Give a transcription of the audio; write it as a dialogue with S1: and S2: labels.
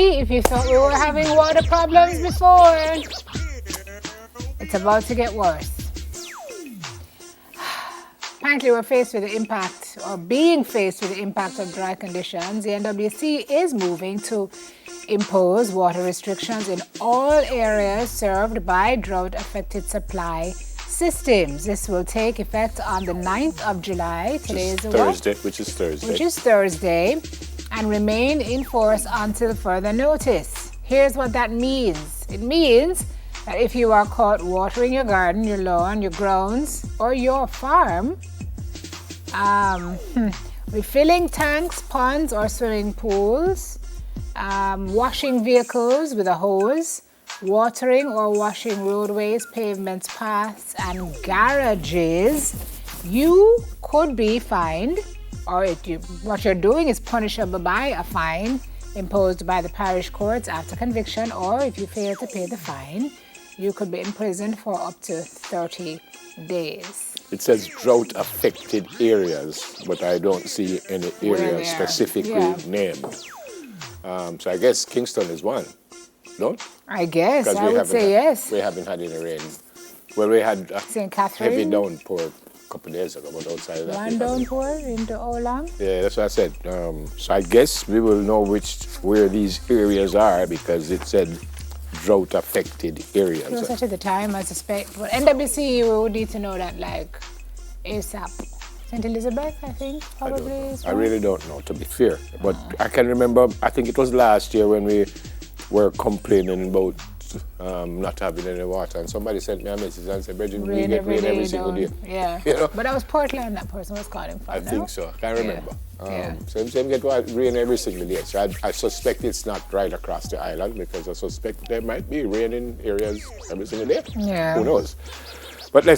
S1: See, if you thought we were having water problems before, it's about to get worse. Apparently, we're faced with the impact, or being faced with the impact of dry conditions. The NWC is moving to impose water restrictions in all areas served by drought-affected supply systems. This will take effect on the 9th of July. Today is
S2: Thursday,
S1: which is Thursday, and remain in force until further notice. Here's what that means. It means that if you are caught watering your garden, your lawn, your grounds, or your farm, refilling tanks, ponds, or swimming pools, washing vehicles with a hose, watering or washing roadways, pavements, paths, and garages, you could be fined, or what you're doing is punishable by a fine imposed by the parish courts after conviction, or if you fail to pay the fine, you could be imprisoned for up to 30 days.
S2: It says drought-affected areas, but I don't see any area specifically named. So I guess Kingston is one, no?
S1: I guess, I would say yes.
S2: We haven't had any rain. Well, we had a
S1: St. Catherine,
S2: heavy downpour a couple of days ago, but outside of that...
S1: One downpour into how long?
S2: Yeah, that's what I said. So I guess we will know where these areas are, because it said drought-affected areas.
S1: Closer to the time, I suspect. But NWC, we would need to know that, like, ASAP. St. Elizabeth, I think, probably is one.
S2: I really don't know, to be fair. But I can remember, I think it was last year when we were complaining about not having any water, and somebody sent me a message and said, Bridget, we get rain every single day.
S1: Yeah.
S2: You know?
S1: But that was Portland that person was calling from.
S2: I think so. I can't remember.
S1: Yeah.
S2: Same get rain every single day. So I suspect it's not right across the island, because I suspect there might be rain in areas every single day.
S1: Yeah.
S2: Who knows?